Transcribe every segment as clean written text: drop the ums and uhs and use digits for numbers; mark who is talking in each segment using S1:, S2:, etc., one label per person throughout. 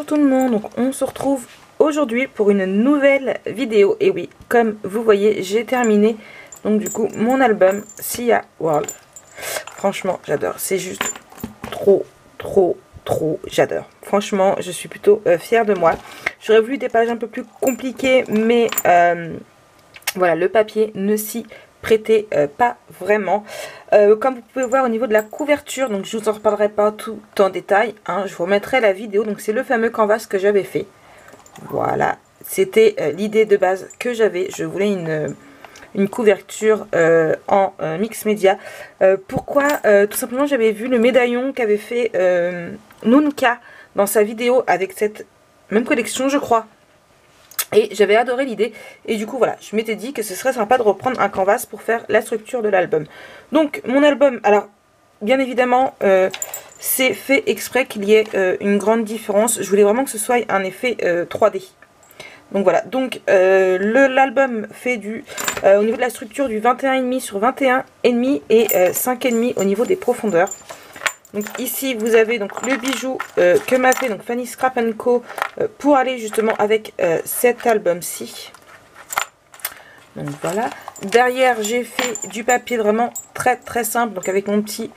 S1: Bonjour tout le monde, donc on se retrouve aujourd'hui pour une nouvelle vidéo. Et oui, comme vous voyez, j'ai terminé donc du coup mon album Sia World. Franchement, j'adore, c'est juste trop, j'adore. Franchement, je suis plutôt fière de moi. J'aurais voulu des pages un peu plus compliquées, mais voilà, le papier ne s'y prêtait pas vraiment. Comme vous pouvez voir au niveau de la couverture, donc je vous en reparlerai pas tout en détail, hein, je vous remettrai la vidéo. Donc c'est le fameux canvas que j'avais fait. Voilà, c'était l'idée de base que j'avais. Je voulais une couverture en mix média. Pourquoi tout simplement, j'avais vu le médaillon qu'avait fait Nunca dans sa vidéo avec cette même collection, je crois. Et j'avais adoré l'idée. Et du coup, voilà, je m'étais dit que ce serait sympa de reprendre un canvas pour faire la structure de l'album. Donc, mon album, alors, bien évidemment, c'est fait exprès qu'il y ait une grande différence. Je voulais vraiment que ce soit un effet 3D. Donc voilà, donc l'album fait au niveau de la structure du 21,5 sur 21,5 et 5,5 au niveau des profondeurs. Donc ici vous avez donc le bijou que m'a fait donc Fanny Scrap Co pour aller justement avec cet album-ci. Donc voilà. Derrière j'ai fait du papier vraiment très simple, donc avec mon petit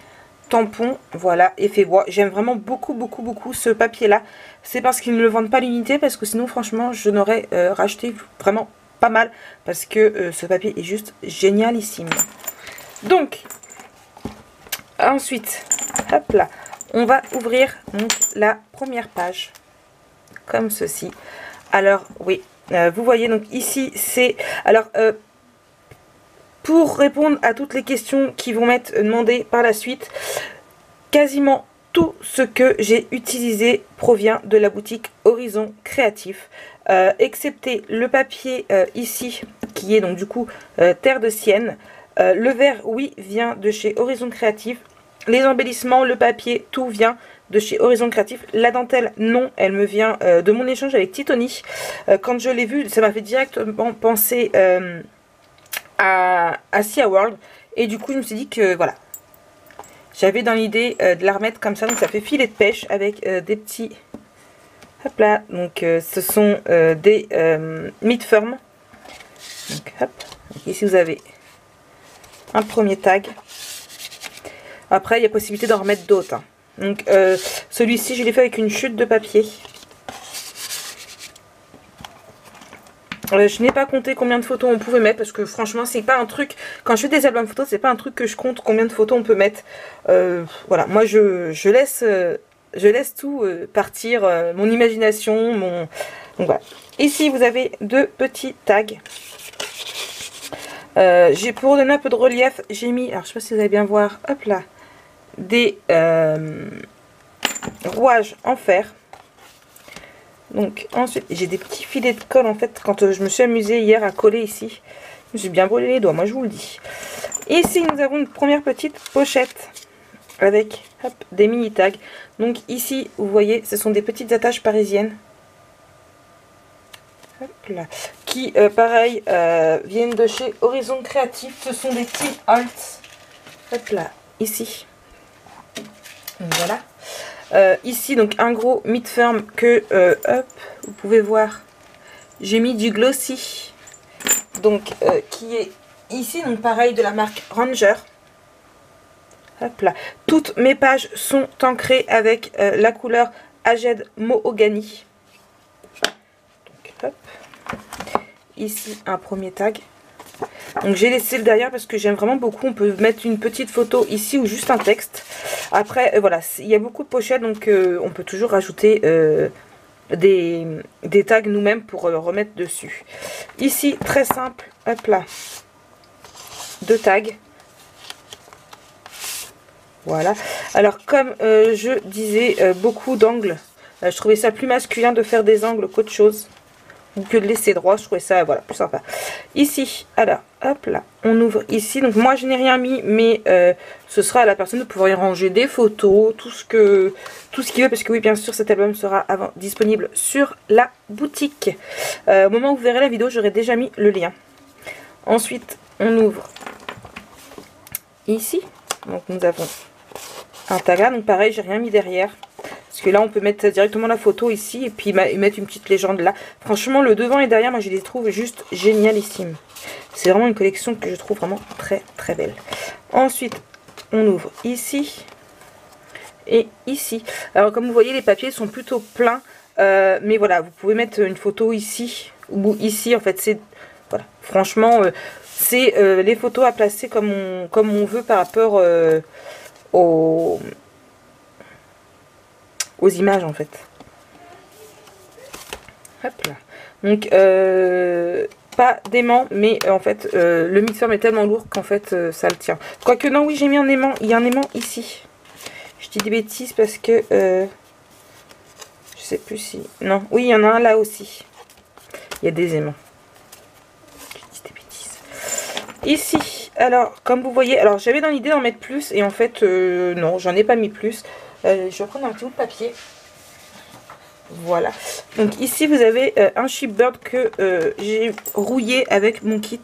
S1: tampon, voilà, effet bois. J'aime vraiment beaucoup ce papier là. C'est parce qu'ils ne le vendent pas l'unité, parce que sinon franchement je n'aurais racheté vraiment pas mal, parce que ce papier est juste génialissime. Donc ensuite, hop là, on va ouvrir donc la première page comme ceci. Alors oui, vous voyez donc ici c'est alors pour répondre à toutes les questions qui vont m'être demandées par la suite, quasiment tout ce que j'ai utilisé provient de la boutique Horizon Créatif, excepté le papier ici qui est donc du coup terre de Sienne. Le verre, oui, vient de chez Horizon Créatif. Les embellissements, le papier, tout vient de chez Horizon Créatif. La dentelle, non, elle me vient de mon échange avec Titoni. Quand je l'ai vue, ça m'a fait directement penser à Sia World. Et du coup, je me suis dit que, voilà, j'avais dans l'idée de la remettre comme ça. Donc, ça fait filet de pêche avec des petits... Hop là, donc ce sont des mid-firm. Donc, hop. Donc, ici, vous avez un premier tag. Après, il y a possibilité d'en remettre d'autres. Hein. Donc, celui-ci, je l'ai fait avec une chute de papier. Je n'ai pas compté combien de photos on pouvait mettre, parce que franchement, c'est pas un truc... Quand je fais des albums photos, c'est pas un truc que je compte combien de photos on peut mettre. Voilà, moi, je laisse tout partir, mon imagination, mon... Donc, voilà. Ici, vous avez deux petits tags. Pour donner un peu de relief, j'ai mis, alors je sais pas si vous allez bien voir, hop là, des rouages en fer. Donc ensuite j'ai des petits filets de colle en fait quand je me suis amusée hier à coller ici. Je me suis bien brûlé les doigts, moi je vous le dis. Ici nous avons une première petite pochette avec hop, des mini tags. Donc ici vous voyez ce sont des petites attaches parisiennes. Hop là. Qui pareil viennent de chez Horizon Créatif. Ce sont des Team Alt. Hop là, ici. Donc, voilà. Ici donc un gros mid-firm que hop, vous pouvez voir. J'ai mis du glossy. Donc qui est ici, donc pareil de la marque Ranger. Hop là. Toutes mes pages sont ancrées avec la couleur Aged Mahogany. Donc hop. Ici un premier tag. Donc j'ai laissé le derrière parce que j'aime vraiment beaucoup. On peut mettre une petite photo ici ou juste un texte. Après voilà, il y a beaucoup de pochettes, donc on peut toujours rajouter des tags nous-mêmes pour remettre dessus. Ici très simple, hop là, deux tags. Voilà. Alors comme je disais, beaucoup d'angles. Je trouvais ça plus masculin de faire des angles qu'autre chose. Ou que de laisser droit, je trouvais ça voilà, plus sympa. Ici, alors, hop là, on ouvre ici. Donc moi je n'ai rien mis, mais ce sera à la personne de pouvoir y ranger des photos, tout ce qu'il veut, parce que oui, bien sûr, cet album sera disponible sur la boutique. Au moment où vous verrez la vidéo, j'aurai déjà mis le lien. Ensuite, on ouvre ici. Donc nous avons un tag là, donc pareil, j'ai rien mis derrière. Parce que là, on peut mettre directement la photo ici et puis mettre une petite légende là. Franchement, le devant et derrière, moi, je les trouve juste génialissimes. C'est vraiment une collection que je trouve vraiment très, très belle. Ensuite, on ouvre ici et ici. Alors, comme vous voyez, les papiers sont plutôt pleins. Mais voilà, vous pouvez mettre une photo ici ou ici. En fait, c'est... Voilà, franchement, c'est les photos à placer comme on veut par rapport aux images en fait. Hop là. Donc pas d'aimant, mais en fait le mixeur est tellement lourd qu'en fait ça le tient. Quoique non, oui, j'ai mis un aimant. Il y a un aimant ici. Je dis des bêtises parce que je sais plus si... Non, oui, il y en a un là aussi. Il y a des aimants. Je dis des bêtises. Ici, alors comme vous voyez, alors j'avais dans l'idée d'en mettre plus et en fait non, j'en ai pas mis plus. Je vais prendre un petit bout de papier. Voilà. Donc ici vous avez un chipboard que j'ai rouillé avec mon kit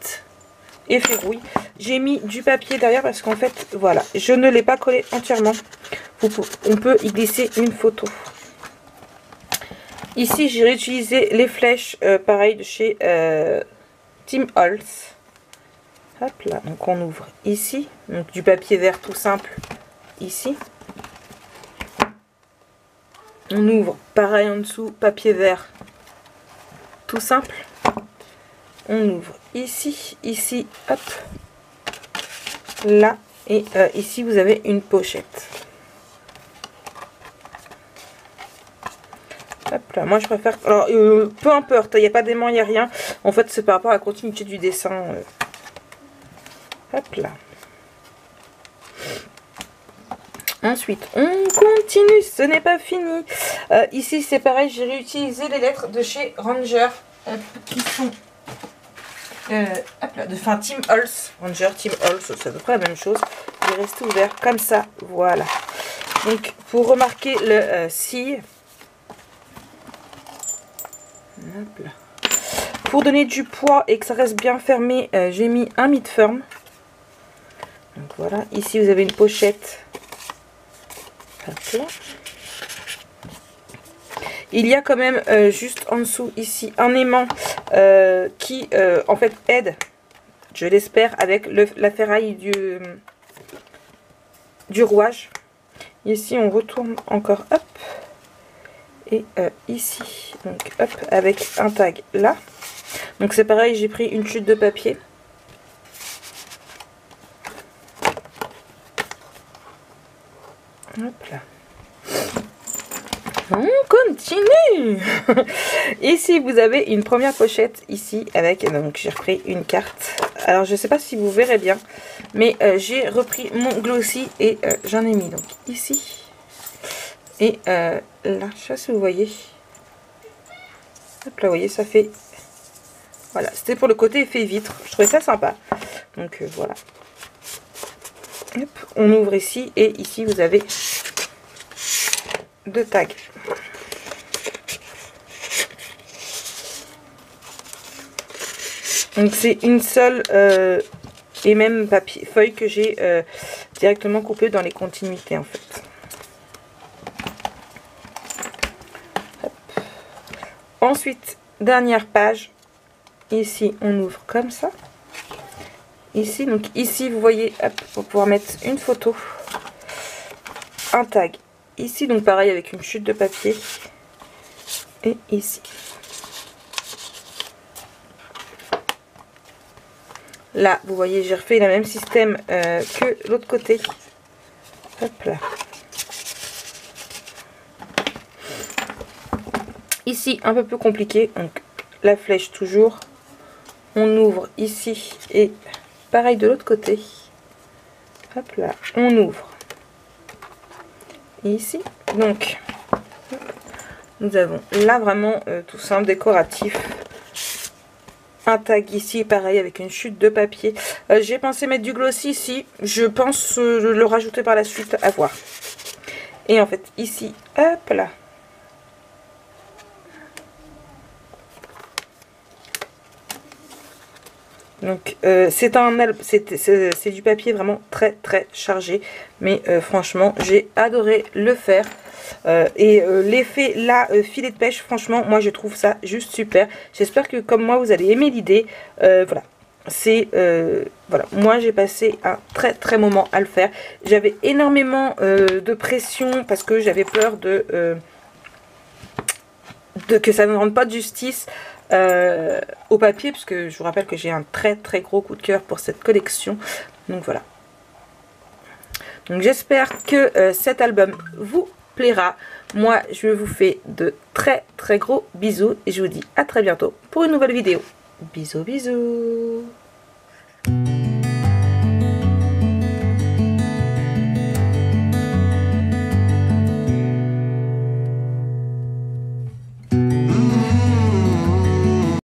S1: effet rouille. J'ai mis du papier derrière parce qu'en fait, voilà, je ne l'ai pas collé entièrement. On peut y glisser une photo. Ici j'ai réutilisé les flèches pareil de chez Tim Holtz. Hop là, donc on ouvre ici. Donc du papier vert tout simple ici. On ouvre, pareil en dessous, papier vert, tout simple. On ouvre ici, ici, hop, là, et ici vous avez une pochette. Hop là, moi je préfère, alors peu importe, il n'y a pas d'aimant, il n'y a rien. En fait c'est par rapport à la continuité du dessin. Hop là. Ensuite, on continue, ce n'est pas fini. Ici, c'est pareil, j'ai réutilisé les lettres de chez Ranger, qui sont, hop là, enfin Tim Holtz, Ranger, Tim Holtz, c'est à peu près la même chose. Il est resté ouvert comme ça, voilà. Donc, pour remarquer le cille, hop là. Pour donner du poids et que ça reste bien fermé, j'ai mis un mid-firm. Donc voilà, ici vous avez une pochette. Hop là. Il y a quand même juste en dessous ici un aimant qui en fait aide, je l'espère, avec la ferraille du rouage. Ici on retourne encore, hop, et ici donc hop avec un tag là. Donc c'est pareil, j'ai pris une chute de papier. Hop là. On continue. Ici vous avez une première pochette ici avec, donc j'ai repris une carte. Alors je sais pas si vous verrez bien, mais j'ai repris mon glossy et j'en ai mis donc ici et là, je sais pas si vous voyez. Hop là, vous voyez, ça fait, voilà, c'était pour le côté effet vitre, je trouvais ça sympa, donc voilà. Hop, on ouvre ici et ici vous avez deux tags. Donc c'est une seule et même feuille que j'ai directement coupée dans les continuités en fait. Hop. Ensuite, dernière page. Ici on ouvre comme ça. Ici, donc ici vous voyez, hop, pour pouvoir mettre une photo, un tag. Ici donc pareil avec une chute de papier. Et ici. Là, vous voyez, j'ai refait le même système que l'autre côté. Hop là. Ici, un peu plus compliqué. Donc, la flèche toujours. On ouvre ici et pareil de l'autre côté. Hop là, on ouvre. Et ici, donc, nous avons là vraiment tout simple, décoratif. Un tag ici, pareil, avec une chute de papier. J'ai pensé mettre du glossy ici. Je pense le rajouter par la suite, à voir. Et en fait, ici, hop là. Donc c'est du papier vraiment très très chargé, mais franchement j'ai adoré le faire. L'effet là, filet de pêche, franchement moi je trouve ça juste super. J'espère que comme moi vous allez aimer l'idée. Voilà, voilà, moi j'ai passé un très très moment à le faire. J'avais énormément de pression parce que j'avais peur que ça ne rende pas de justice au papier, parce que je vous rappelle que j'ai un très très gros coup de cœur pour cette collection. Donc voilà. Donc j'espère que cet album vous plaira. Moi je vous fais de très très gros bisous et je vous dis à très bientôt pour une nouvelle vidéo. Bisous bisous.